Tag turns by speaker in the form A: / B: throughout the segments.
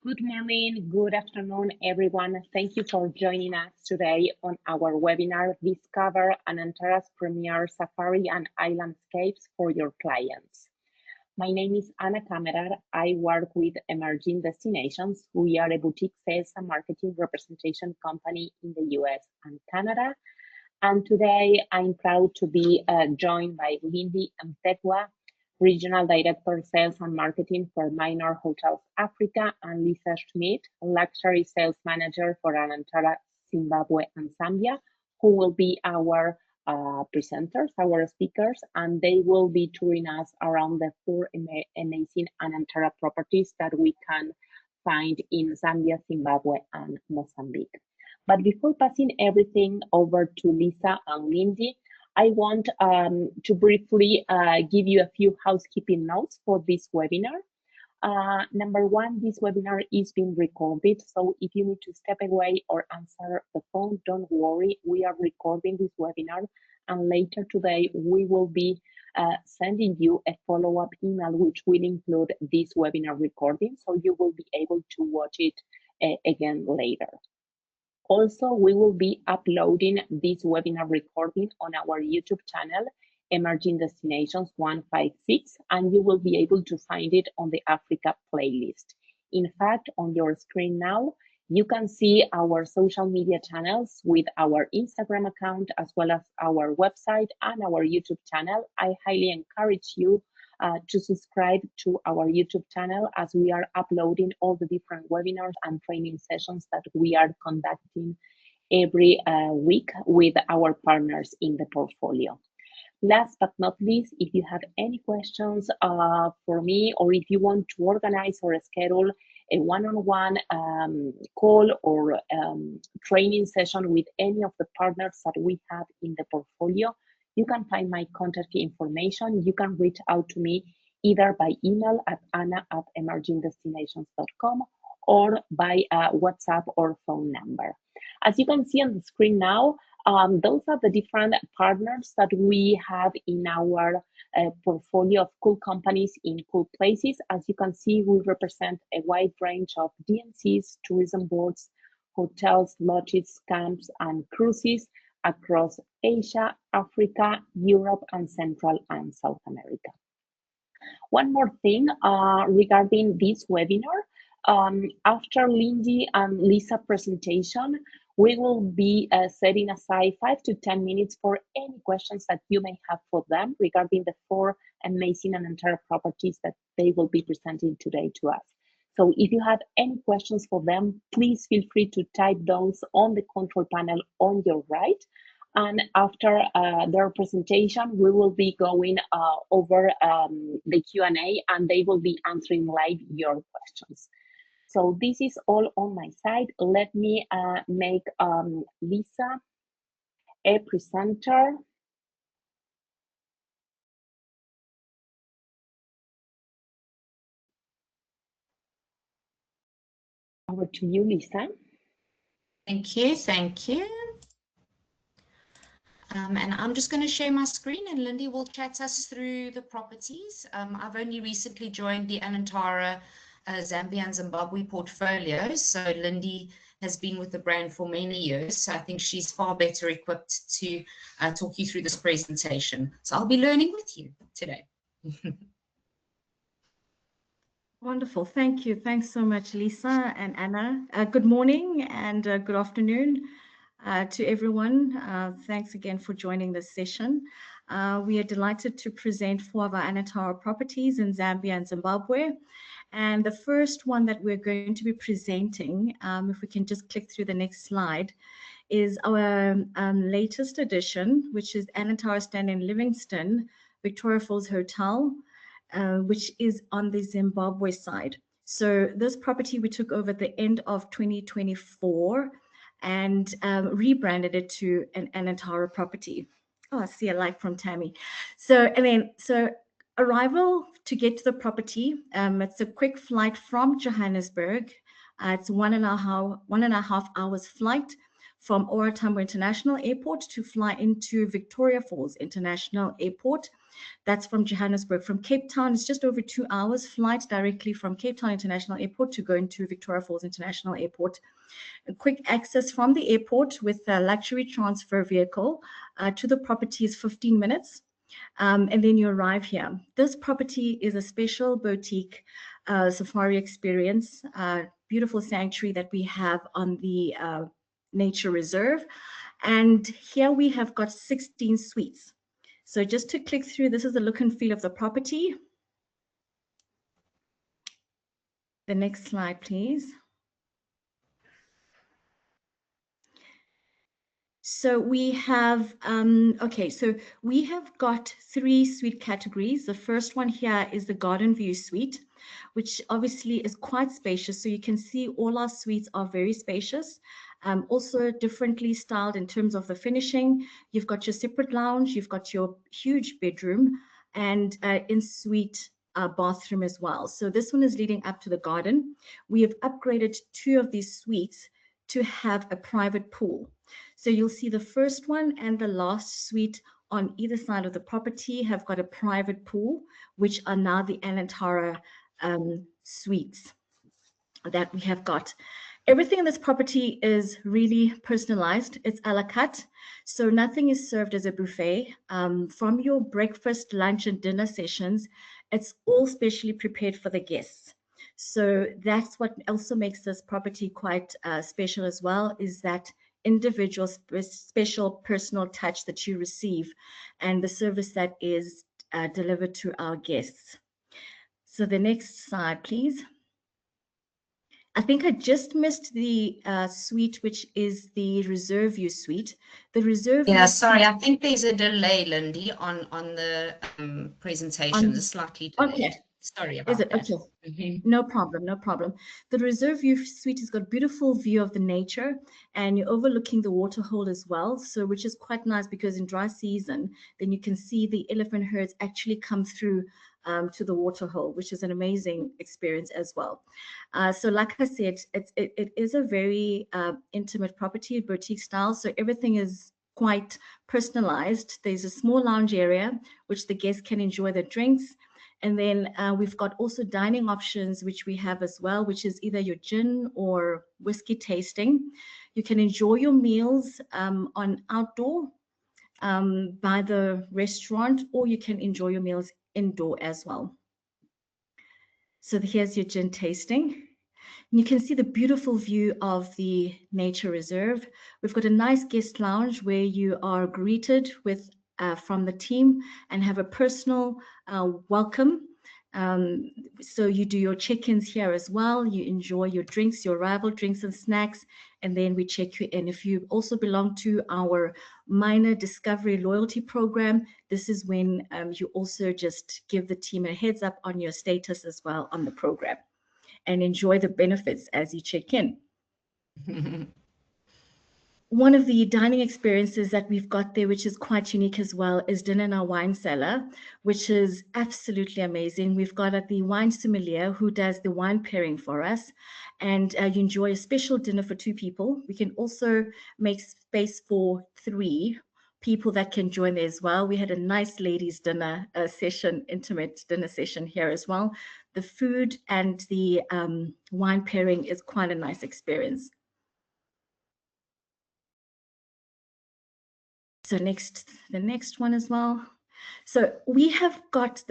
A: Good morning, good afternoon, everyone. Thank you for joining us today on our webinar, Discover Anantara's Premier Safari and Islandscapes for your clients. My name is Anantara. I work with Emerging Destinations. We are a boutique sales and marketing representation company in the US and Canada. And today I'm proud to be joined by Lindi Mthethwa, Regional Director Sales and Marketing for Minor Hotels Africa, and Lisa Schmidt, Luxury Sales Manager for Anantara, Zimbabwe and Zambia, who will be our presenters, our speakers, and they will be touring us around the four amazing Anantara properties that we can find in Zambia, Zimbabwe, and Mozambique. But before passing everything over to Lisa and Lindy, I want to briefly give you a few housekeeping notes for this webinar. Number one, this webinar is being recorded, so if you need to step away or answer the phone, don't worry, we are recording this webinar, and later today we will be sending you a follow-up email which will include this webinar recording, so you will be able to watch it again later. Also, we will be uploading this webinar recording on our YouTube channel, Emerging Destinations 156, and you will be able to find it on the Africa playlist. In fact, on your screen now, you can see our social media channels with our Instagram account, as well as our website and our YouTube channel. I highly encourage you to subscribe to our YouTube channel, as we are uploading all the different webinars and training sessions that we are conducting every week with our partners in the portfolio. Last but not least, if you have any questions for me, or if you want to organize or schedule a one-on-one call or training session with any of the partners that we have in the portfolio, you can find my contact information. You can reach out to me either by email at anna@emergingdestinations.com or by WhatsApp or phone number. As you can see on the screen now, those are the different partners that we have in our portfolio of cool companies in cool places. As you can see, we represent a wide range of DMCs, tourism boards, hotels, lodges, camps, and cruises across Asia, Africa, Europe, and Central and South America. One more thing regarding this webinar, after Lindy and Lisa presentation, we will be setting aside 5 to 10 minutes for any questions that you may have for them regarding the four amazing Anantara properties that they will be presenting today to us. So if you have any questions for them, please feel free to type those on the control panel on your right. And after their presentation, we will be going over the Q&A, and they will be answering live your questions. So this is all on my side. Let me make Lisa a presenter. Over to you, Lisa.
B: Thank you, thank you. And I'm just going to share my screen, and Lindy will chat us through the properties. I've only recently joined the Anantara Zambia and Zimbabwe portfolio, so Lindy has been with the brand for many years, so I think she's far better equipped to talk you through this presentation. So I'll be learning with you today.
C: Wonderful. Thank you. Thanks so much, Lisa and Anna. Good morning and good afternoon to everyone. Thanks again for joining this session. We are delighted to present four of our Anantara properties in Zambia and Zimbabwe. And the first one that we're going to be presenting, if we can just click through the next slide, is our latest addition, which is Anantara Stanley in Livingstone, Victoria Falls Hotel, which is on the Zimbabwe side. So this property we took over at the end of 2024 and rebranded it to an Anantara property. Oh, I see a like from Tammy. So arrival to get to the property, it's a quick flight from Johannesburg. It's one and a half hours flight from Ora Tambo International Airport to fly into Victoria Falls International Airport. That's from Johannesburg. From Cape Town, it's just over 2 hours flight directly from Cape Town International Airport to go into Victoria Falls International Airport. A quick access from the airport with a luxury transfer vehicle to the property is 15 minutes. And then you arrive here. This property is a special boutique safari experience, beautiful sanctuary that we have on the nature reserve. And here we have got 16 suites. So just to click through, this is the look and feel of the property. The next slide, please. So we have, so we have got 3 suite categories. The first one here is the garden view suite, which obviously is quite spacious. So you can see all our suites are very spacious. Also differently styled in terms of the finishing. You've got your separate lounge, you've got your huge bedroom, and in-suite bathroom as well. So this one is leading up to the garden. We have upgraded 2 of these suites to have a private pool. So you'll see the first one and the last suite on either side of the property have got a private pool, which are now the Anantara suites that we have got. Everything in this property is really personalized. It's a la carte, so nothing is served as a buffet. From your breakfast, lunch, and dinner sessions, it's all specially prepared for the guests. So that's what also makes this property quite special as well, is that individual special personal touch that you receive and the service that is delivered to our guests. So the next slide, please. I think I just missed the suite, which is the reserve view suite. The reserve
B: Yeah,
C: view
B: sorry, I think there's a delay, Lindy, on the presentation. It's slightly delayed.
C: Okay.
B: Sorry about
C: Is it?
B: that.
C: Okay. No problem, no problem. The reserve view suite has got beautiful view of the nature, and you're overlooking the waterhole as well. So, which is quite nice because in dry season, then you can see the elephant herds actually come through to the waterhole, which is an amazing experience as well. So, like I said, it is a very intimate property, boutique style. So everything is quite personalized. There's a small lounge area which the guests can enjoy their drinks. And then we've got also dining options, which we have as well, which is either your gin or whiskey tasting. You can enjoy your meals on outdoor by the restaurant, or you can enjoy your meals indoor as well. So here's your gin tasting. And you can see the beautiful view of the nature reserve. We've got a nice guest lounge where you are greeted with from the team and have a personal welcome. So you do your check-ins here as well. You enjoy your drinks, your arrival drinks and snacks, and then we check you in. If you also belong to our minor discovery loyalty program, this is when you also just give the team a heads up on your status as well on the program and enjoy the benefits as you check in. One of the dining experiences that we've got there, which is quite unique as well, is dinner in our wine cellar, which is absolutely amazing. We've got the wine sommelier who does the wine pairing for us, and you enjoy a special dinner for 2 people. We can also make space for 3 people that can join there as well. We had a nice ladies' dinner session, intimate dinner session here as well. The food and the wine pairing is quite a nice experience. So the next one as well. So we have got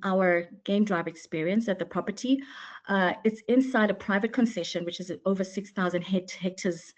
C: our game drive experience at the property. It's inside a private concession, which is over 6,000 hectares,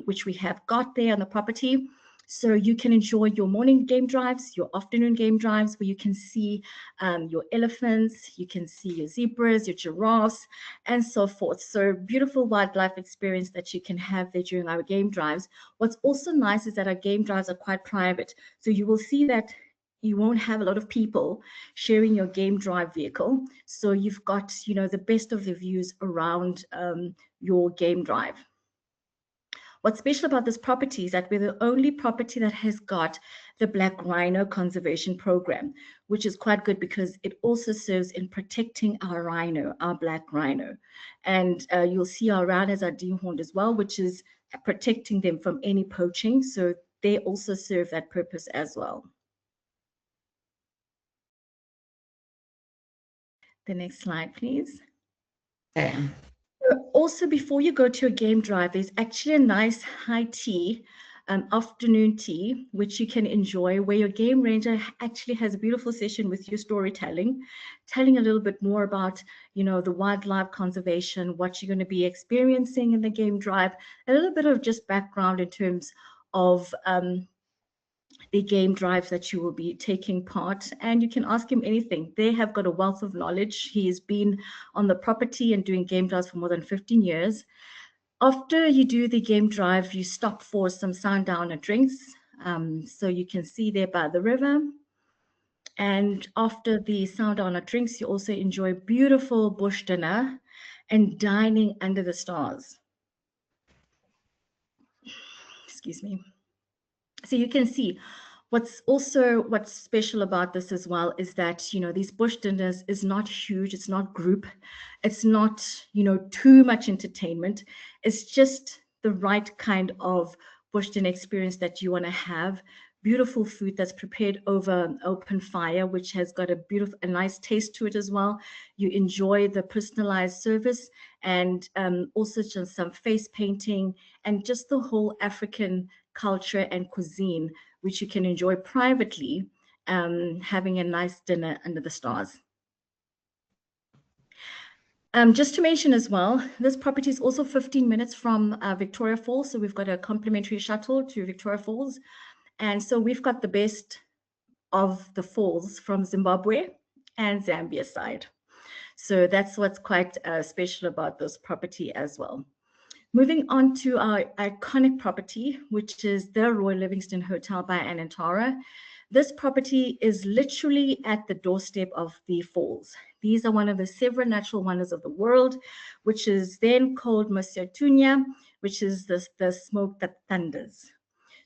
C: which we have got there on the property. So you can enjoy your morning game drives, your afternoon game drives, where you can see your elephants, you can see your zebras, your giraffes, and so forth. So beautiful wildlife experience that you can have there during our game drives. What's also nice is that our game drives are quite private. So you will see that you won't have a lot of people sharing your game drive vehicle. So you've got, the best of the views around your game drive. What's special about this property is that we're the only property that has got the black rhino conservation program, which is quite good because it also serves in protecting our rhino, our black rhino. And you'll see our rhinos are dehorned as well, which is protecting them from any poaching. So they also serve that purpose as well. The next slide, please.
B: Okay.
C: Also, before you go to your game drive, there's actually a nice high tea, afternoon tea, which you can enjoy, where your game ranger actually has a beautiful session with you storytelling, telling a little bit more about, you know, the wildlife conservation, what you're going to be experiencing in the game drive, a little bit of just background in terms of the game drives that you will be taking part, and you can ask him anything. They have got a wealth of knowledge. He has been on the property and doing game drives for more than 15 years. After you do the game drive, you stop for some sundowner drinks. So you can see there by the river. And after the sundowner drinks, you also enjoy beautiful bush dinner and dining under the stars. Excuse me. So you can see what's special about this as well is that, you know, these bush dinners is not huge, it's not group, it's not, you know, too much entertainment. It's just the right kind of bush dinner experience that you want to have. Beautiful food that's prepared over an open fire, which has got a nice taste to it as well. You enjoy the personalized service, and also just some face painting and just the whole African culture and cuisine, which you can enjoy privately, having a nice dinner under the stars. Just to mention as well, this property is also 15 minutes from Victoria Falls. So we've got a complimentary shuttle to Victoria Falls. And so we've got the best of the falls from Zimbabwe and Zambia side. So that's what's quite special about this property as well. Moving on to our iconic property, which is the Royal Livingstone Hotel by Anantara. This property is literally at the doorstep of the falls. These are one of the several natural wonders of the world, which is then called Mosetunya, which is the smoke that thunders.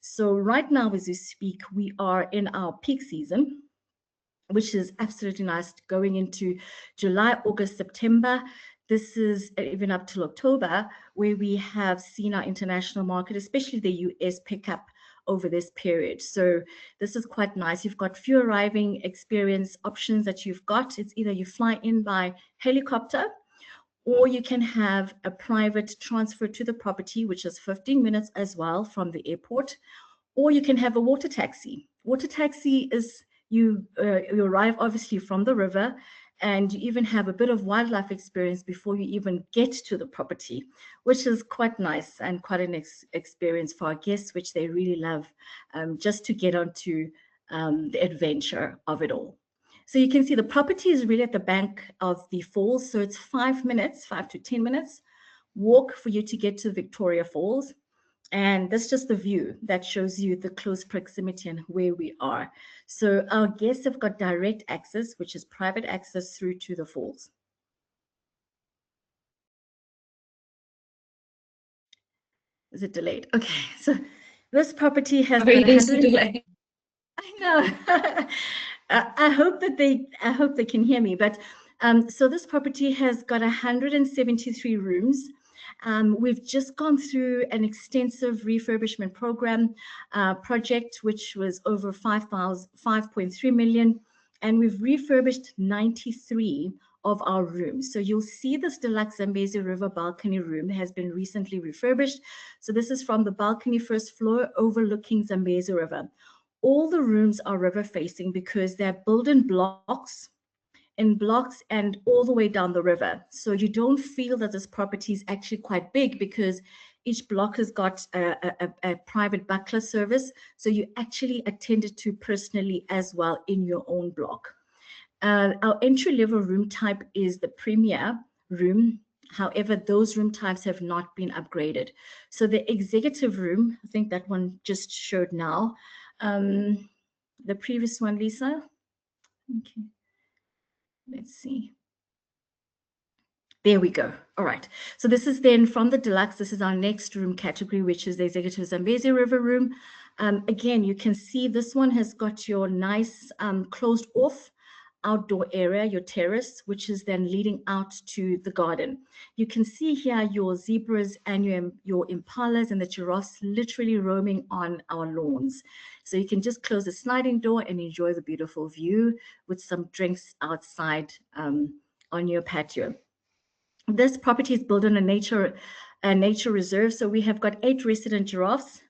C: So right now, as we speak, we are in our peak season, which is absolutely nice, going into July, August, September. This is even up till October, where we have seen our international market, especially the US, pick up over this period. So this is quite nice. You've got few arriving experience options that you've got. It's either you fly in by helicopter, or you can have a private transfer to the property, which is 15 minutes as well from the airport, or you can have a water taxi. Water taxi is you arrive obviously from the river, and you even have a bit of wildlife experience before you even get to the property, which is quite nice and quite an experience for our guests, which they really love, just to get onto the adventure of it all. So you can see the property is really at the bank of the falls. So it's 5 to 10 minutes walk for you to get to Victoria Falls. And that's just the view that shows you the close proximity and where we are. So our guests have got direct access, which is private access through to the falls. Is it delayed? Okay, so this property has got 100.
B: Delay.
C: I know. I hope they can hear me. But so this property has got 173 rooms. We've just gone through an extensive refurbishment program project, which was over 5.3 million, and we've refurbished 93 of our rooms. So you'll see this deluxe Zambezi River balcony room has been recently refurbished. So this is from the balcony first floor overlooking Zambezi River. All the rooms are river facing because they're built in blocks and all the way down the river. So you don't feel that this property is actually quite big because each block has got a private butler service. So you actually attend it to personally as well in your own block. Our entry-level room type is the premier room. However, those room types have not been upgraded. So the executive room, I think that one just showed now. The previous one, Lisa. Okay. Let's see. There we go. All right. So this is then from the deluxe. This is our next room category, which is the executive Zambezi River room. Again, you can see this one has got your nice closed off outdoor area, your terrace, which is then leading out to the garden. You can see here your zebras and your impalas and the giraffes literally roaming on our lawns. So you can just close the sliding door and enjoy the beautiful view with some drinks outside on your patio. This property is built on a nature reserve. So we have got 8 resident giraffes,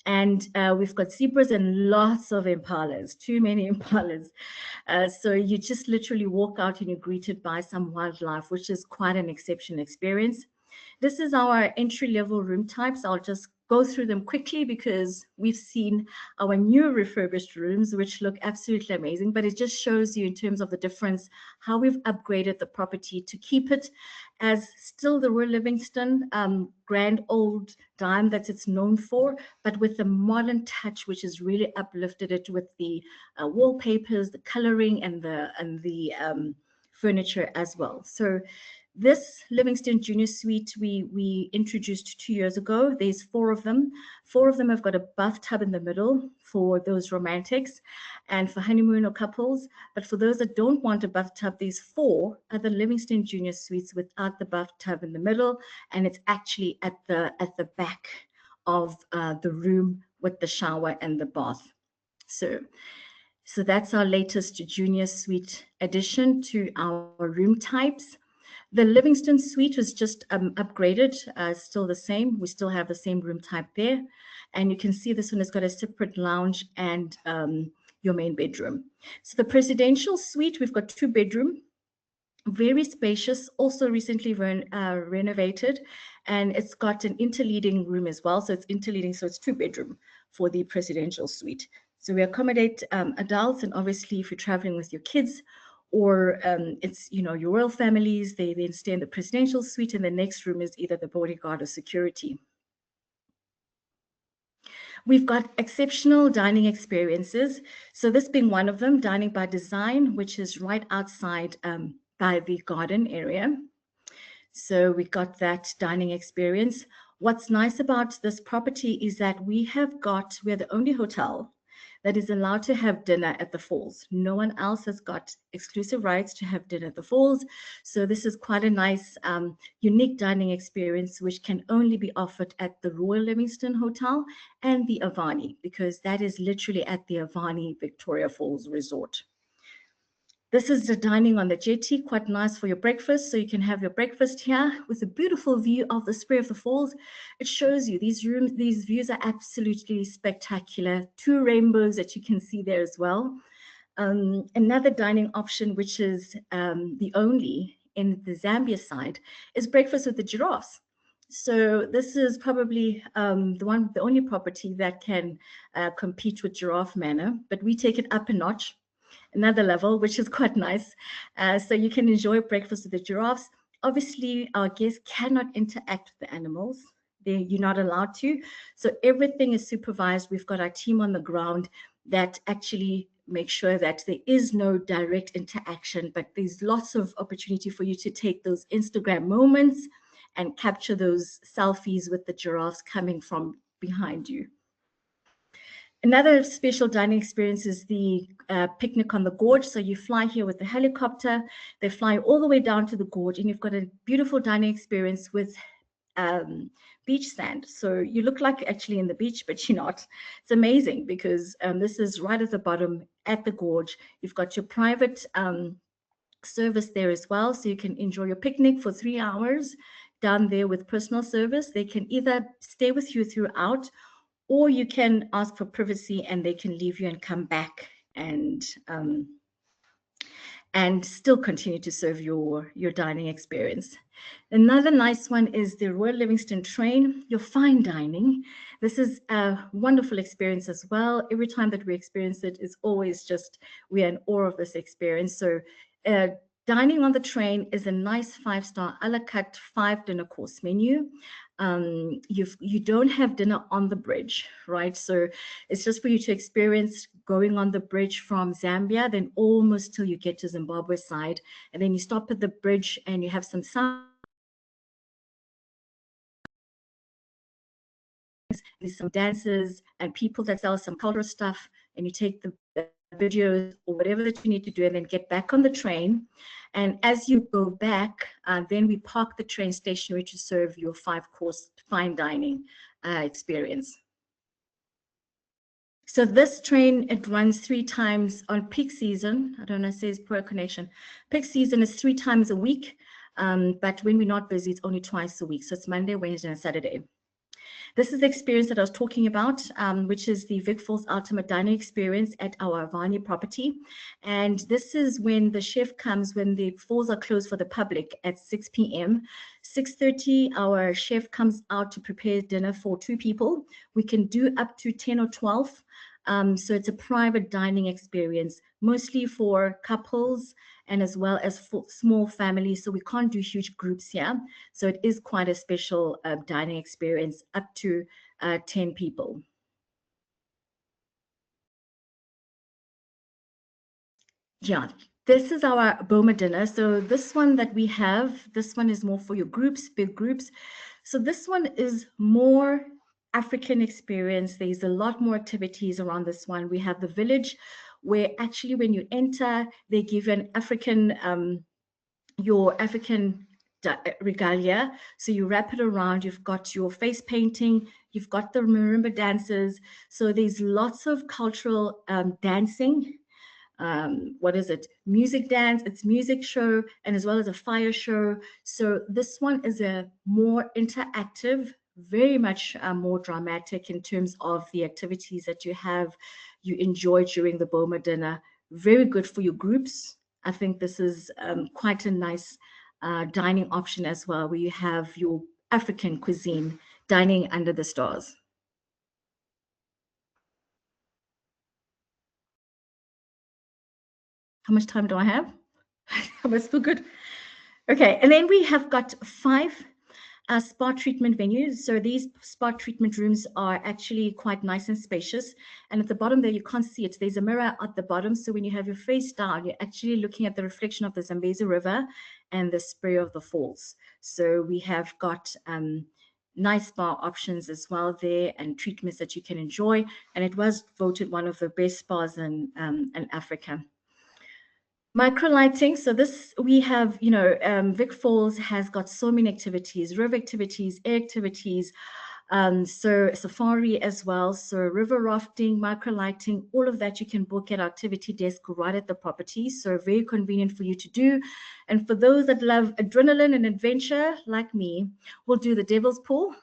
C: and we've got zebras and lots of impalas, too many impalas. So you just literally walk out and you're greeted by some wildlife, which is quite an exceptional experience. This is our entry-level room types. I'll just go through them quickly because we've seen our new refurbished rooms, which look absolutely amazing, but it just shows you in terms of the difference, how we've upgraded the property to keep it as still the Royal Livingstone grand old dime that it's known for, but with the modern touch, which has really uplifted it with the wallpapers, the coloring, and the furniture as well. So this Livingstone Junior Suite we introduced 2 years ago. There's 4 of them. 4 of them have got a bathtub in the middle for those romantics and for honeymoon or couples. But for those that don't want a bathtub, there's 4 other Livingstone Junior Suites without the bathtub in the middle, and it's actually at the back of the room with the shower and the bath. So that's our latest Junior Suite addition to our room types. The Livingstone Suite was just upgraded, still the same. We still have the same room type there. And you can see this one has got a separate lounge and your main bedroom. So the Presidential Suite, we've got 2 bedroom, very spacious, also recently renovated. And it's got an interleading room as well. So it's interleading, so it's 2 bedroom for the Presidential Suite. So we accommodate adults, and obviously if you're traveling with your kids, or it's, your royal families, they then stay in the Presidential Suite, and the next room is either the bodyguard or security. We've got exceptional dining experiences. So this being one of them, Dining by Design, which is right outside by the garden area. So we got that dining experience. What's nice about this property is that we're the only hotel that is allowed to have dinner at the falls. No one else has got exclusive rights to have dinner at the falls. So this is quite a nice, unique dining experience, which can only be offered at the Royal Livingstone Hotel and the Avani, because that is literally at the Avani Victoria Falls Resort. This is the dining on the jetty, quite nice for your breakfast. So you can have your breakfast here with a beautiful view of the spray of the falls. It shows you these views are absolutely spectacular. 2 rainbows that you can see there as well. Another dining option, which is the only in the Zambia side, is breakfast with the giraffes. So this is probably the only property that can compete with Giraffe Manor, but we take it up a notch. Another level, which is quite nice. So you can enjoy breakfast with the giraffes. Obviously, our guests cannot interact with the animals. You're not allowed to. So everything is supervised. We've got our team on the ground that actually make sure that there is no direct interaction, but there's lots of opportunity for you to take those Instagram moments and capture those selfies with the giraffes coming from behind you. Another special dining experience is the picnic on the gorge. So you fly here with the helicopter, they fly all the way down to the gorge, and you've got a beautiful dining experience with beach sand. So you look like actually in the beach, but you're not. It's amazing because this is right at the bottom at the gorge. You've got your private service there as well. So you can enjoy your picnic for 3 hours down there with personal service. They can either stay with you throughout, or you can ask for privacy and they can leave you and come back and still continue to serve your dining experience. Another nice one is the Royal Livingstone train, your fine dining. This is a wonderful experience as well. Every time that we experience it, it's always just, we're in awe of this experience. So dining on the train is a nice 5-star a la carte 5 dinner course menu. You don't have dinner on the bridge, right? So it's just for you to experience going on the bridge from Zambia, then almost till you get to Zimbabwe side. And then you stop at the bridge and you have some sound. There's some dances and people that sell some cultural stuff, and you take the videos or whatever that you need to do and then get back on the train. And as you go back, then we park the train stationary to serve your 5-course fine dining experience. So this train, it runs 3 times on peak season. I don't know, it says poor connection. Peak season is 3 times a week, but when we're not busy, it's only twice a week. So it's Monday, Wednesday, and Saturday. This is the experience that I was talking about, which is the Vic Falls Ultimate Dining Experience at our Avani property. And this is when the chef comes when the falls are closed for the public at 6 p.m. 6:30, our chef comes out to prepare dinner for 2 people. We can do up to 10 or 12. So it's a private dining experience, mostly for couples and as well as for small families. So we can't do huge groups here. So it is quite a special dining experience, up to 10 people. Yeah, this is our Boma dinner. So this one that we have, this one is more for your groups, big groups. So this one is more African experience. There's a lot more activities around this one. We have the village where actually when you enter, they give you an African, your African regalia. So you wrap it around, you've got your face painting, you've got the marimba dancers. So there's lots of cultural dancing. What is it? Music dance, it's music show, and as well as a fire show. So this one is a more interactive, very much more dramatic in terms of the activities that you enjoy during the Boma dinner. Very good for your groups. I think this is quite a nice dining option as well, where you have your African cuisine dining under the stars. How much time do I have? Am I still good? Okay, and then we have got 5 spa treatment venues. So these spa treatment rooms are actually quite nice and spacious. And at the bottom there, you can't see it. There's a mirror at the bottom. So when you have your face down, you're actually looking at the reflection of the Zambezi River and the spray of the falls. So we have got nice spa options as well there and treatments that you can enjoy. And it was voted one of the best spas in Africa. Micro lighting. So this we have, Vic Falls has got so many activities, river activities, air activities, so safari as well. So river rafting, micro lighting, all of that you can book at our activity desk right at the property. So very convenient for you to do. And for those that love adrenaline and adventure like me, we'll do the Devil's Pool.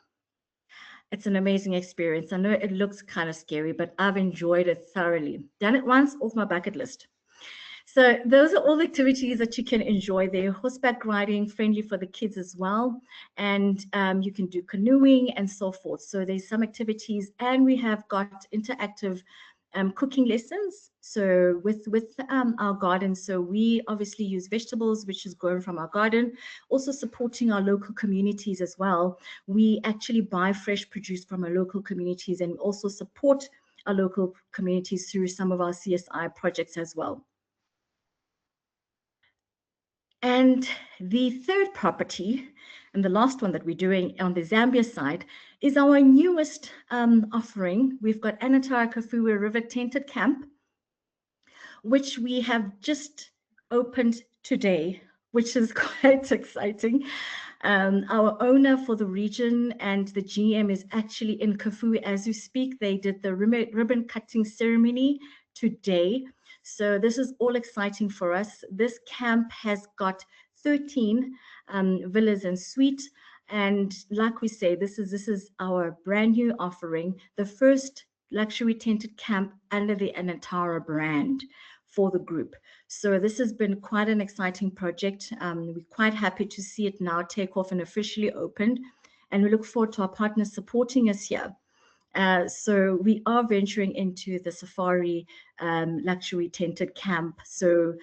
C: It's an amazing experience. I know it looks kind of scary, but I've enjoyed it thoroughly. Done it once, off my bucket list. So those are all activities that you can enjoy there. Horseback riding, friendly for the kids as well. And you can do canoeing and so forth. So there's some activities, and we have got interactive cooking lessons. So with our garden, so we obviously use vegetables, which is grown from our garden, also supporting our local communities as well. We actually buy fresh produce from our local communities and also support our local communities through some of our CSI projects as well. And the third property, and the last one that we're doing on the Zambia side, is our newest offering. We've got Anantara Kafue River Tented Camp, which we have just opened today, which is quite exciting. Our owner for the region and the GM is actually in Kafue as we speak. They did the ribbon cutting ceremony today. So this is all exciting for us. This camp has got 13 villas and suites. And like we say, this is our brand new offering, the first luxury tented camp under the Anantara brand for the group. So this has been quite an exciting project. We're quite happy to see it now take off and officially opened. And we look forward to our partners supporting us here. So we are venturing into the safari luxury tented camp. So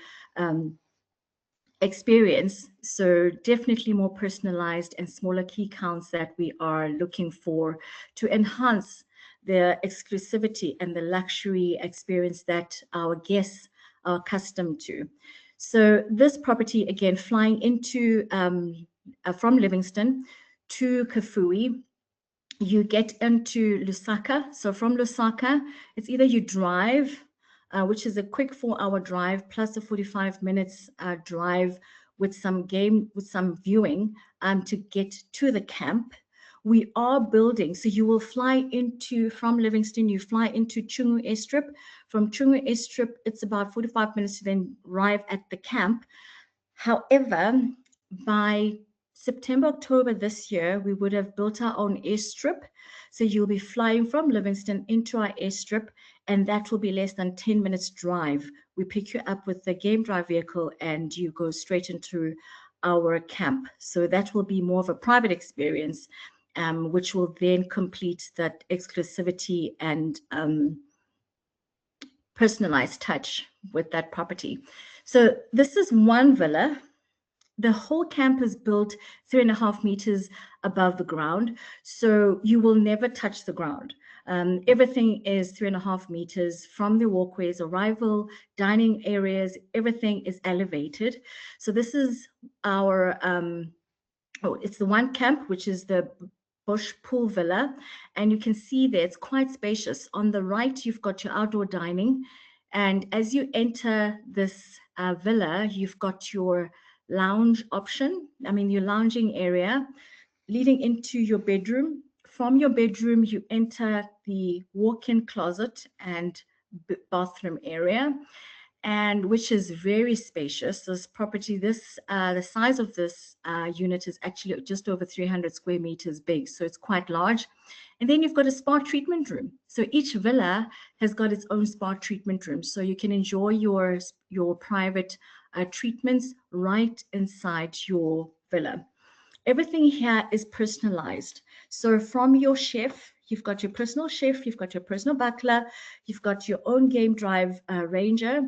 C: experience. So definitely more personalized and smaller key counts that we are looking for to enhance the exclusivity and the luxury experience that our guests are accustomed to. So this property, again, flying into from Livingstone to Kafue, you get into Lusaka. So from Lusaka, it's either you drive, which is a quick 4-hour drive plus a 45 minutes drive with some viewing to get to the camp. we are building. So you will fly from Livingstone, you fly into Chungu Airstrip. From Chungu Airstrip, it's about 45 minutes to then arrive at the camp. However, by September, October this year, we would have built our own airstrip. So you'll be flying from Livingstone into our airstrip, and that will be less than 10 minutes drive. We pick you up with the game drive vehicle and you go straight into our camp. So that will be more of a private experience, which will then complete that exclusivity and personalized touch with that property. So this is one villa. The whole camp is built 3.5 meters above the ground, so you will never touch the ground. Everything is 3.5 meters from the walkways, arrival, dining areas, everything is elevated. So this is our, it's the one camp, which is the Bush Pool Villa. And you can see there, it's quite spacious. On the right, you've got your outdoor dining. And as you enter this villa, you've got your lounge option. I mean, your lounging area leading into your bedroom. From your bedroom, you enter the walk-in closet and bathroom area, and which is very spacious. This property, the size of this unit is actually just over 300 square meters big, so it's quite large. And then you've got a spa treatment room. So each villa has got its own spa treatment room, so you can enjoy your private treatments right inside your villa. Everything here is personalized. So from your chef, you've got your personal chef, you've got your personal butler, you've got your own game drive ranger,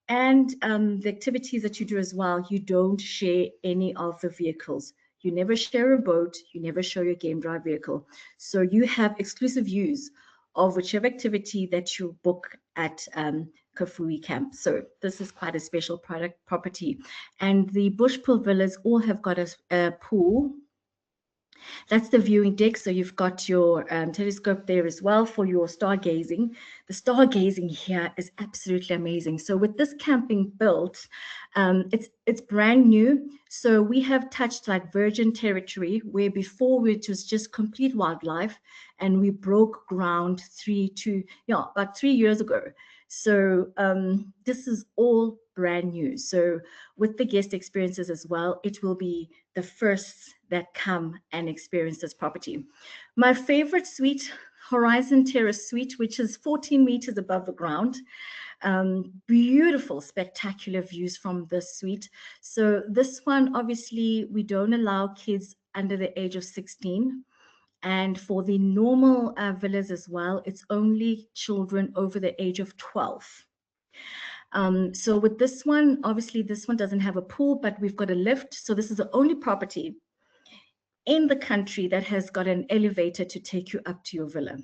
C: and the activities that you do as well. You don't share any of the vehicles. You never share a boat, you never show your game drive vehicle. So you have exclusive use of whichever activity that you book at Kafue camp. So this is quite a special property. And the bush pool villas all have got a pool. That's the viewing deck. So you've got your telescope there as well for your stargazing. The stargazing here is absolutely amazing. So with this camping built, it's brand new. So we have touched like virgin territory, where before it was just complete wildlife, and we broke ground about 3 years ago. So this is all brand new. So with the guest experiences as well, it will be the firsts that come and experience this property. My favorite suite, Horizon Terrace Suite, which is 14 meters above the ground. Beautiful, spectacular views from this suite. So this one, obviously, we don't allow kids under the age of 16. And for the normal villas as well, it's only children over the age of 12. So with this one, obviously this one doesn't have a pool, but we've got a lift. So this is the only property in the country that has got an elevator to take you up to your villa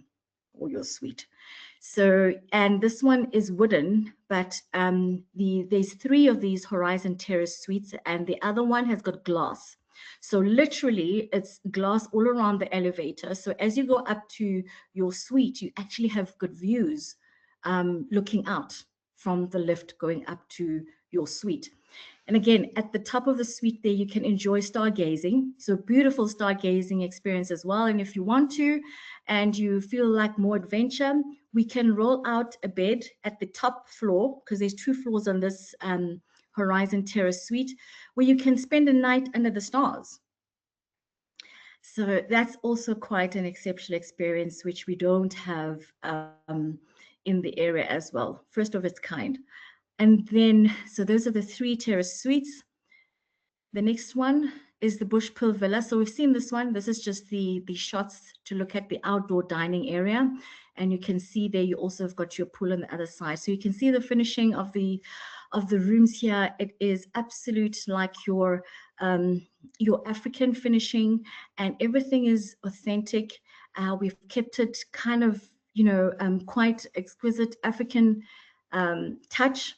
C: or your suite. So, and this one is wooden, but there's 3 of these Horizon Terrace suites, and the other one has got glass. So literally it's glass all around the elevator. So as you go up to your suite, you actually have good views looking out from the lift going up to your suite. And again, at the top of the suite there, you can enjoy stargazing. So beautiful stargazing experience as well. And if you want to, and you feel like more adventure, we can roll out a bed at the top floor, because there's 2 floors on this Horizon Terrace suite, where you can spend a night under the stars. So that's also quite an exceptional experience, which we don't have in the area as well. First of its kind. And then, so those are the 3 terrace suites. The next one is the Bush Pool Villa. So we've seen this one. This is just the shots to look at the outdoor dining area. And you can see there, you also have got your pool on the other side. So you can see the finishing of the rooms here. It is absolute like your African finishing, and everything is authentic. We've kept it kind of, quite exquisite African touch,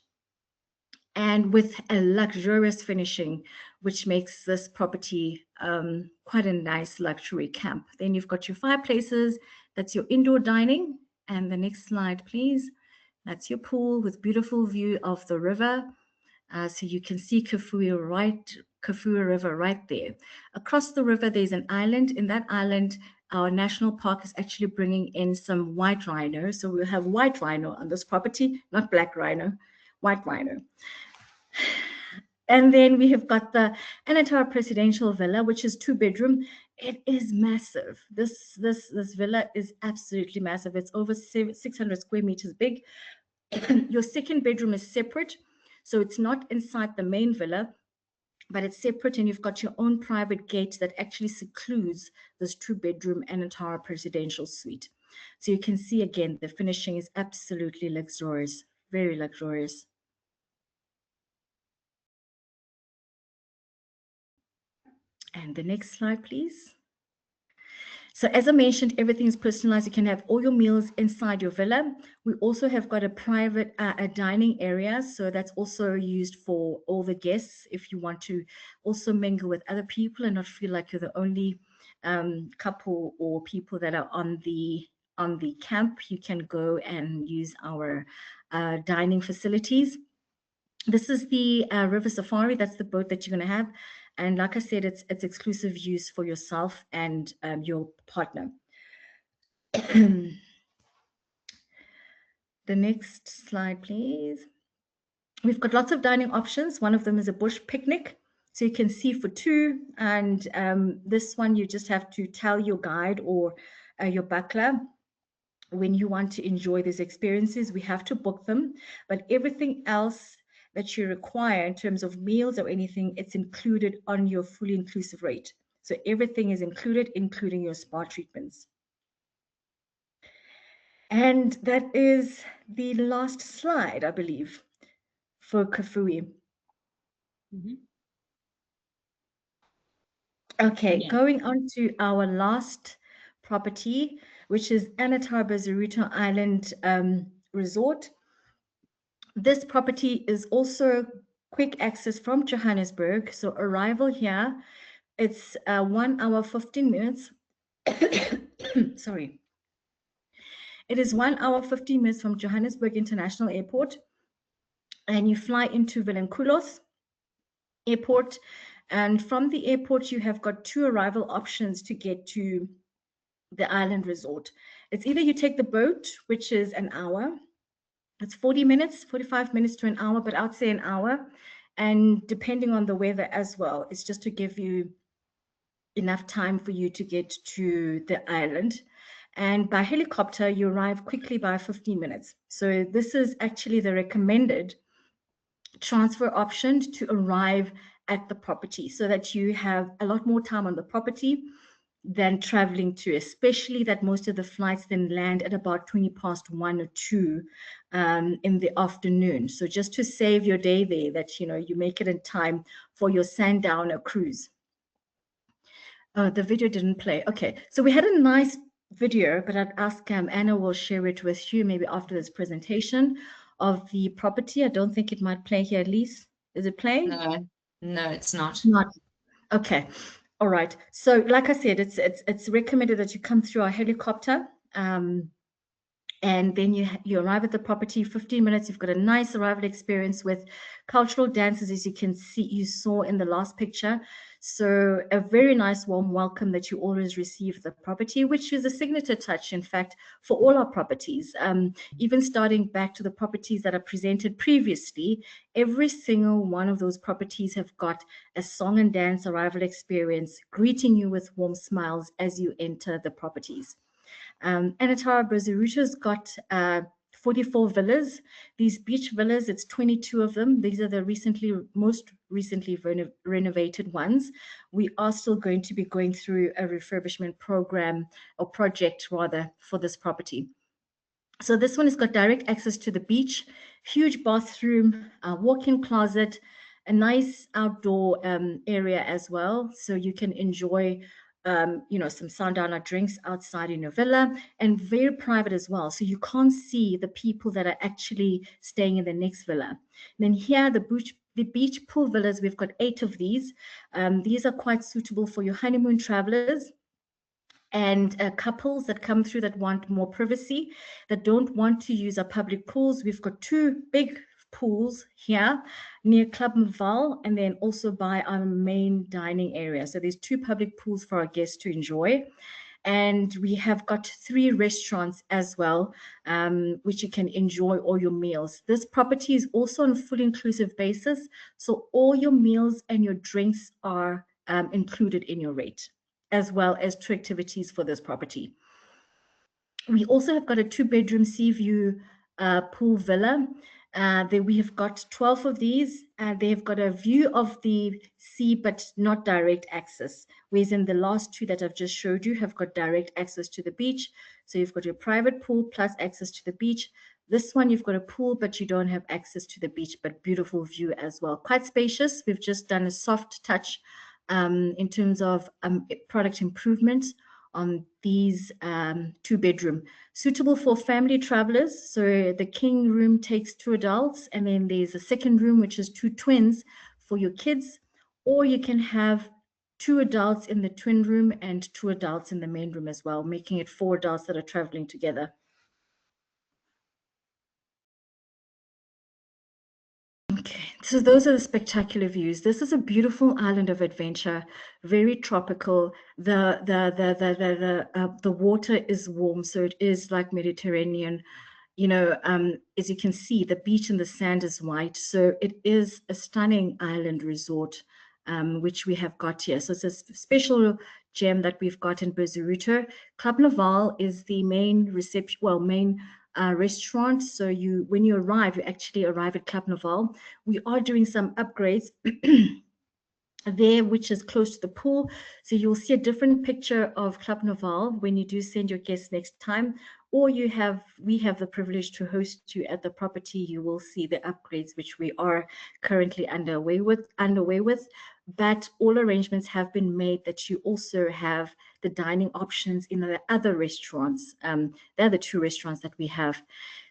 C: and with a luxurious finishing, which makes this property quite a nice luxury camp. Then you've got your fireplaces. That's your indoor dining. And the next slide, please. That's your pool with beautiful view of the river. So you can see Kafue River right there. Across the river, there's an island. In that island, our national park is actually bringing in some white rhino. So we'll have white rhino on this property, not black rhino, white rhino. And then we have got the Anantara Presidential Villa, which is 2-bedroom. It is massive. This villa is absolutely massive. It's over 600 square meters big. Your second bedroom is separate, so it's not inside the main villa, but it's separate, and you've got your own private gate that actually secludes this 2-bedroom Anantara Presidential Suite. So you can see again, the finishing is absolutely luxurious, very luxurious. And the next slide, please. So as I mentioned, everything is personalized. You can have all your meals inside your villa. We also have got a private a dining area. So that's also used for all the guests. If you want to also mingle with other people and not feel like you're the only couple or people that are on the camp, you can go and use our dining facilities. This is the River Safari. That's the boat that you're going to have. And like I said, it's exclusive use for yourself and your partner. The next slide, please. We've got lots of dining options. One of them is a bush picnic. So you can see for two. And this one, you just have to tell your guide or your butler when you want to enjoy these experiences. We have to book them. But everything else that you require in terms of meals or anything, it's included on your fully inclusive rate. So everything is included, including your spa treatments. And that is the last slide, I believe, for Kafue.
A: Mm-hmm.
C: Okay,
A: Yeah.
C: going on to our last property, which is Anantara Bazaruto Island Resort. This property is also quick access from Johannesburg. So arrival here, it's 1 hour, 15 minutes. Sorry. It is 1 hour, 15 minutes from Johannesburg International Airport. And you fly into Vilankulos Airport. And from the airport, you have got 2 arrival options to get to the island resort. It's either you take the boat, which is an hour. It's 40 minutes, 45 minutes to an hour, but I'd say an hour. And depending on the weather as well, it's just to give you enough time for you to get to the island. And by helicopter, you arrive quickly by 15 minutes. So this is actually the recommended transfer option to arrive at the property so that you have a lot more time on the property than traveling to, especially that most of the flights then land at about 20 past 1 or 2 in the afternoon. So just to save your day there, that you make it in time for your sundowner cruise. The video didn't play. Okay, so we had a nice video, but I'd ask Anna will share it with you maybe after this presentation of the property. I don't think it might play here, Elise. Is it playing?
B: No, it's not.
C: Not. Okay. All right. So like I said, it's recommended that you come through our helicopter. And then you arrive at the property, 15 minutes. You've got a nice arrival experience with cultural dances, as you saw in the last picture. So a very nice warm welcome that you always receive at the property, which is a signature touch, in fact, for all our properties. Even starting back to the properties that are presented previously, every single one of those properties have got a song and dance arrival experience, greeting you with warm smiles as you enter the properties. Anantara Bazaruto's got 44 villas. These beach villas, it's 22 of them. These are the most recently renovated ones. We are still going to be going through a refurbishment program or project rather for this property. So this one has got direct access to the beach, huge bathroom, walk-in closet, a nice outdoor area as well. So you can enjoy some sundowner drinks outside in your villa, and very private as well. So you can't see the people that are actually staying in the next villa. And then here, the beach pool villas, we've got 8 of these. These are quite suitable for your honeymoon travelers and couples that come through that want more privacy, that don't want to use our public pools. We've got 2 big pools here near Club Mval, and then also by our main dining area. So there's 2 public pools for our guests to enjoy. And we have got 3 restaurants as well, which you can enjoy all your meals. This property is also on a full inclusive basis. So all your meals and your drinks are included in your rate, as well as 2 activities for this property. We also have got a 2-bedroom sea view pool villa. There we have got 12 of these. They have got a view of the sea, but not direct access. Whereas in the last 2 that I've just showed you have got direct access to the beach. So you've got your private pool plus access to the beach. This one, you've got a pool, but you don't have access to the beach, but beautiful view as well. Quite spacious. We've just done a soft touch in terms of product improvements on these 2-bedroom, suitable for family travelers. So the king room takes 2 adults, and then there's a second room, which is 2 twins for your kids, or you can have 2 adults in the twin room and 2 adults in the main room as well, making it 4 adults that are traveling together. Okay, so those are the spectacular views. This is a beautiful island of adventure, very tropical. The water is warm, so it is like Mediterranean. You know, as you can see, the beach and the sand is white, so it is a stunning island resort, which we have got here. So it's a special gem that we've got in Bazaruto. Club Naval is the main reception, well, main restaurant. So when you arrive, you actually arrive at Club Naval. We are doing some upgrades there, which is close to the pool. So you'll see a different picture of Club Naval when you do send your guests next time, or we have the privilege to host you at the property. You will see the upgrades, which we are currently underway with. But all arrangements have been made that you also have the dining options in the other restaurants. They're the 2 restaurants that we have.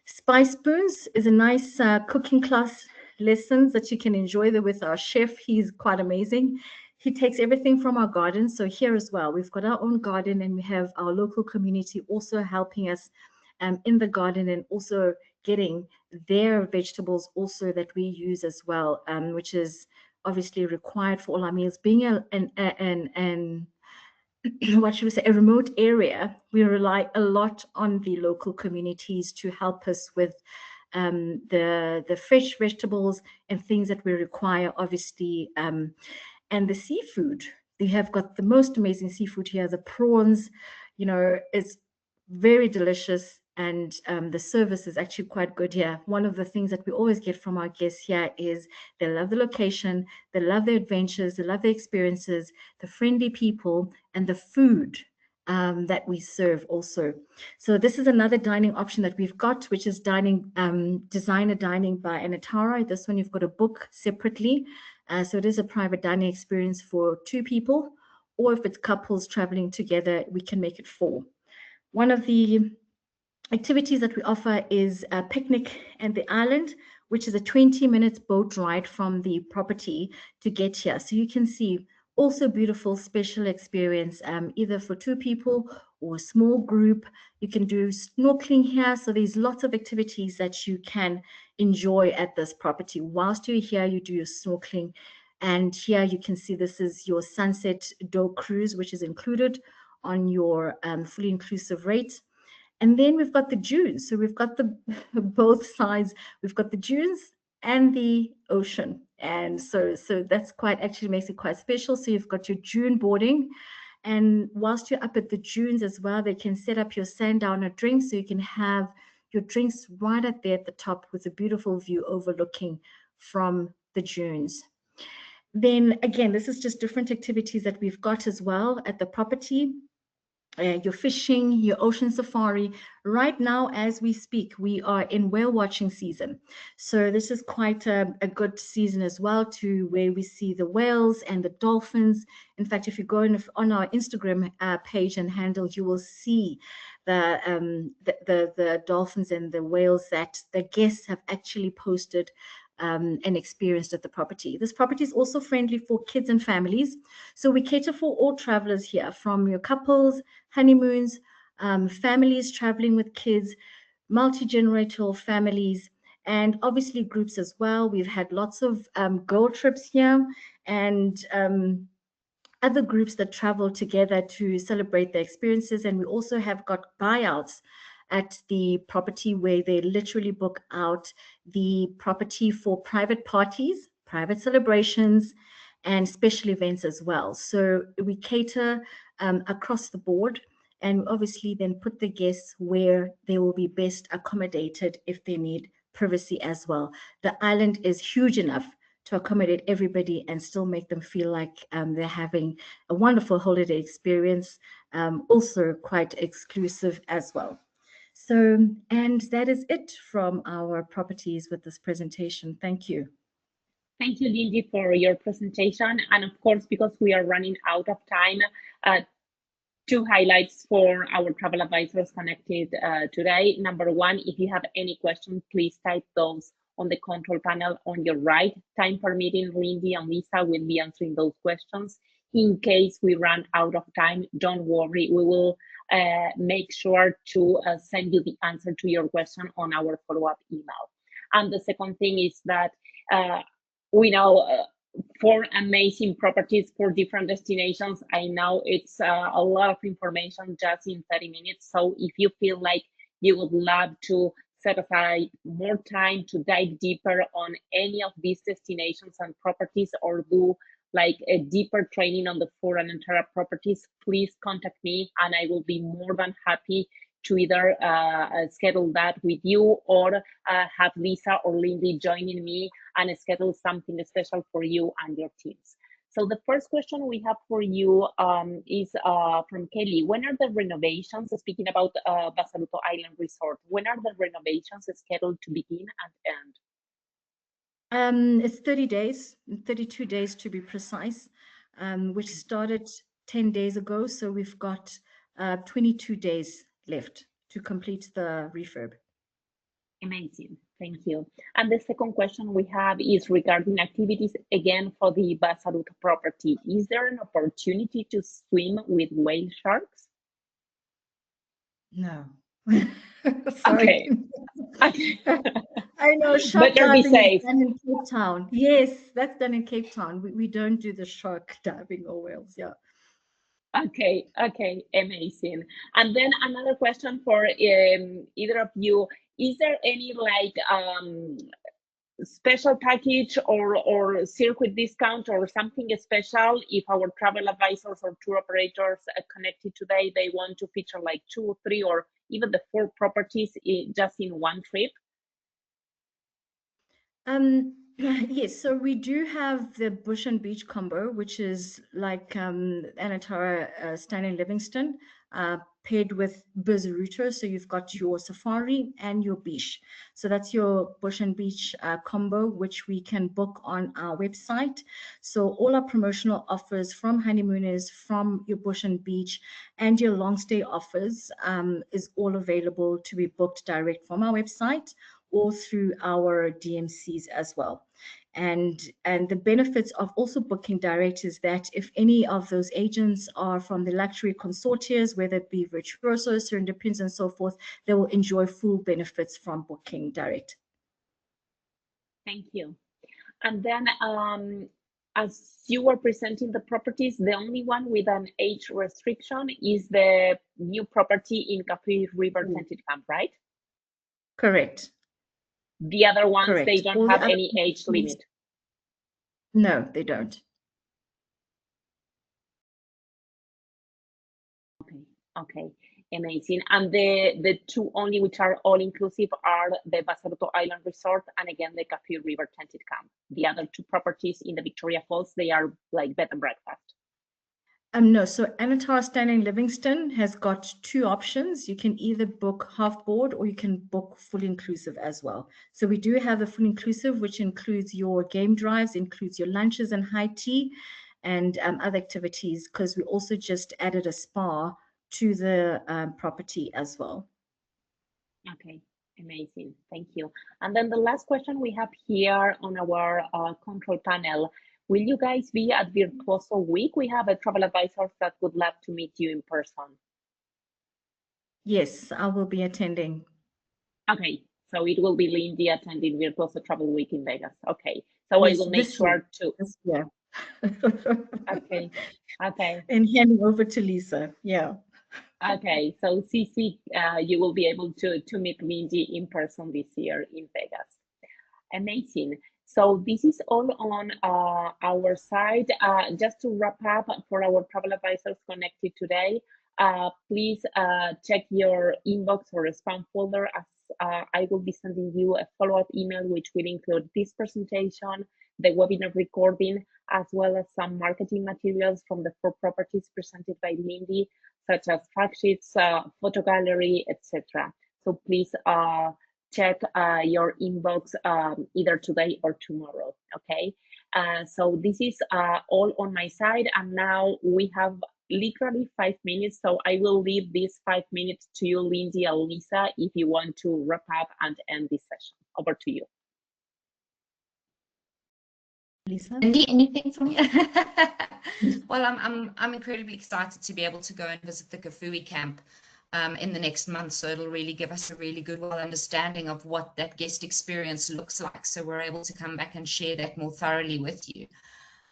C: Spice Spoons is a nice cooking class lessons that you can enjoy there with our chef. He's quite amazing. He takes everything from our garden. So here as well, we've got our own garden, and we have our local community also helping us in the garden, and also getting their vegetables also that we use as well, which is obviously required for all our meals. Being what should we say, a remote area, we rely a lot on the local communities to help us with the fresh vegetables and things that we require, obviously, and the seafood. They have got the most amazing seafood here. The prawns, you know, it's very delicious, and the service is actually quite good here. One of the things that we always get from our guests here is they love the location, they love the adventures, they love the experiences, the friendly people, and the food that we serve also. So this is another dining option that we've got, which is dining, designer dining by Anantara. This one you've got to book separately. So it is a private dining experience for 2 people, or if it's couples traveling together, we can make it 4. One of the activities that we offer is a picnic and the island, which is a 20 minutes boat ride from the property to get here. So you can see also beautiful special experience, either for 2 people or a small group. You can do snorkeling here. So there's lots of activities that you can enjoy at this property. Whilst you're here, you do your snorkeling. And here you can see this is your sunset doe cruise, which is included on your fully inclusive rate. And then we've got the dunes. So we've got the both sides. We've got the dunes and the ocean. And so that's quite, actually makes it quite special. So you've got your dune boarding. And whilst you're up at the dunes as well, they can set up your sundowner drinks. So you can have your drinks right up there at the top with a beautiful view overlooking from the dunes. Then again, this is just different activities that we've got as well at the property. Your fishing, your ocean safari. Right now, as we speak, we are in whale watching season. So this is quite a good season as well, to where we see the whales and the dolphins. In fact, if you go on our Instagram page and handle, you will see the dolphins and the whales that the guests have actually posted and experienced at the property. This property is also friendly for kids and families. So we cater for all travelers here, from your couples, honeymoons, families traveling with kids, multi-generational families, and obviously groups as well. We've had lots of girl trips here, and other groups that travel together to celebrate their experiences. And we also have got buyouts at the property where they literally book out the property for private parties, private celebrations, and special events as well. So we cater across the board, and obviously then put the guests where they will be best accommodated if they need privacy as well. The island is huge enough to accommodate everybody and still make them feel like they're having a wonderful holiday experience, also quite exclusive as well. So, and that is it from our properties with this presentation. Thank you.
A: Thank you, Lindi, for your presentation. And of course, because we are running out of time, two highlights for our travel advisors connected today. Number one, if you have any questions, please type those on the control panel on your right. Time permitting, Lindi and Lisa will be answering those questions. In case we run out of time, don't worry, we will make sure to send you the answer to your question on our follow-up email. And the second thing is that we know 4 amazing properties for different destinations. I know it's a lot of information just in 30 minutes. So if you feel like you would love to set aside more time to dive deeper on any of these destinations and properties, or do like a deeper training on the 4 Anantara properties, please contact me and I will be more than happy to either schedule that with you, or have Lisa or Lindi joining me and schedule something special for you and your teams. So the first question we have for you is from Kelly. When are the renovations, speaking about Bazaruto Island Resort, when are the renovations scheduled to begin and end?
C: It's 30 days, 32 days to be precise, which started 10 days ago. So we've got 22 days left to complete the refurb.
A: Amazing, thank you. And the second question we have is regarding activities, again, for the Bazaruto property. Is there an opportunity to swim with whale sharks?
C: No.
A: Okay. Okay.
C: I know, shark
A: Better be
C: diving
A: safe.
C: is done in Cape Town. Yes, that's done in Cape Town. We don't do the shark diving or whales, yeah.
A: Okay, okay, amazing. And then another question for either of you. Is there any like special package or circuit discount or something special if our travel advisors or tour operators connected today, they want to feature like 2, 3, or even the 4 properties just in one trip?
C: Yes, so we do have the Bush and Beach combo, which is like Anantara, Stanley, Livingstone, paired with Bazaruto. So you've got your safari and your beach. So that's your Bush and Beach combo, which we can book on our website. So all our promotional offers from honeymooners, from your Bush and Beach, and your long stay offers is all available to be booked direct from our website or through our DMCs as well. And the benefits of also booking direct is that if any of those agents are from the luxury consortiums, whether it be Virtuoso, Serendipins, and so forth, they will enjoy full benefits from booking direct.
A: Thank you. And then as you were presenting the properties, the only one with an age restriction is the new property in Kafue River Tented Camp, right?
C: Correct.
A: The other ones, correct, they don't have any age limit.
C: No, they don't.
A: Okay, okay, amazing. And the 2 only which are all inclusive are the Bazaruto Island Resort and again the Kafue River Tented Camp. The other 2 properties in the Victoria Falls, they are like bed and breakfast.
C: No, so Anantara Stanley Livingstone has got 2 options. You can either book half board or you can book full inclusive as well. So we do have the full inclusive, which includes your game drives, includes your lunches and high tea and other activities, because we also just added a spa to the property as well.
A: Okay, amazing, thank you. And then the last question we have here on our control panel. Will you guys be at Virtuoso Week? We have a travel advisor that would love to meet you in person.
C: Yes, I will be attending.
A: Okay, so it will be Lindi attending Virtuoso Travel Week in Vegas. Okay, so yes, I will make sure to. Okay. Okay.
C: And handing over to Lisa. Yeah.
A: Okay. So Cici, you will be able to meet Lindy in person this year in Vegas. Amazing. So this is all on our side. Just to wrap up for our travel advisors connected today, please check your inbox or spam folder, as I will be sending you a follow-up email which will include this presentation, the webinar recording, as well as some marketing materials from the 4 properties presented by Lindy, such as fact sheets, photo gallery, etc. So please check your inbox either today or tomorrow. Okay, so this is all on my side, and now we have literally 5 minutes, so I will leave these 5 minutes to you, Lindsay and Lisa, if you want to wrap up and end this session. Over to you.
C: Lisa?
B: Lindy, anything from you? Well, I'm incredibly excited to be able to go and visit the Kafue camp in the next month, so it'll really give us a really good understanding of what that guest experience looks like, so we're able to come back and share that more thoroughly with you.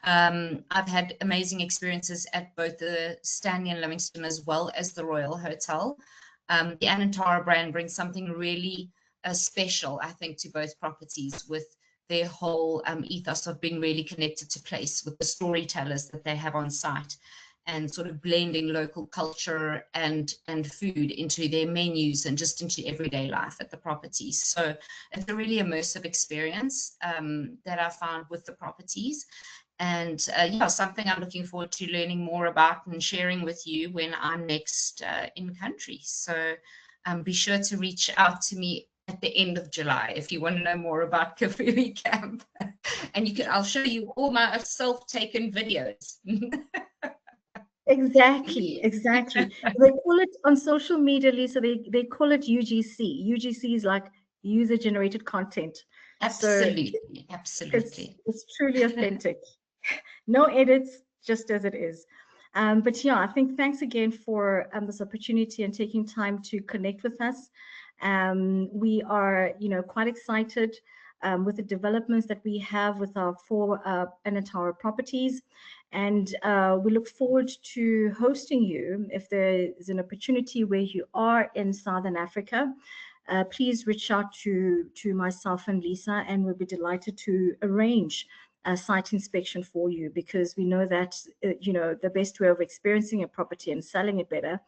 B: I've had amazing experiences at both the Stanley and Livingstone as well as the Royal Hotel. The Anantara brand brings something really special, I think, to both properties, with their whole ethos of being really connected to place, with the storytellers that they have on site, and sort of blending local culture and food into their menus and just into everyday life at the properties. So it's a really immersive experience that I found with the properties. And yeah, something I'm looking forward to learning more about and sharing with you when I'm next in country. So be sure to reach out to me at the end of July if you want to know more about Kafue Camp. And I'll show you all my self-taken videos.
C: Exactly. They call it on social media, Lisa, they call it UGC. UGC is like user-generated content.
B: Absolutely,
C: So
B: absolutely.
C: It's truly authentic. No edits, just as it is. But yeah, I think thanks again for this opportunity and taking time to connect with us. We are, quite excited with the developments that we have with our 4 Anantara properties. And we look forward to hosting you if there is an opportunity where you are in Southern Africa. Please reach out to myself and Lisa, and we'll be delighted to arrange a site inspection for you, because we know that the best way of experiencing a property and selling it better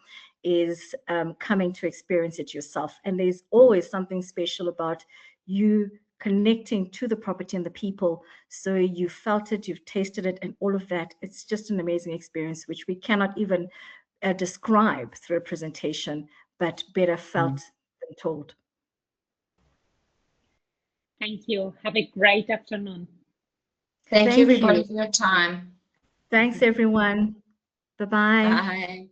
C: is coming to experience it yourself. And there's always something special about you connecting to the property and the people, so you felt it, you've tasted it, and all of that. It's just an amazing experience which we cannot even describe through a presentation, but better felt than told.
A: Thank you. Have a great afternoon.
B: Thank you, everybody, for your time.
C: Thanks, everyone. Bye-bye.
B: Bye.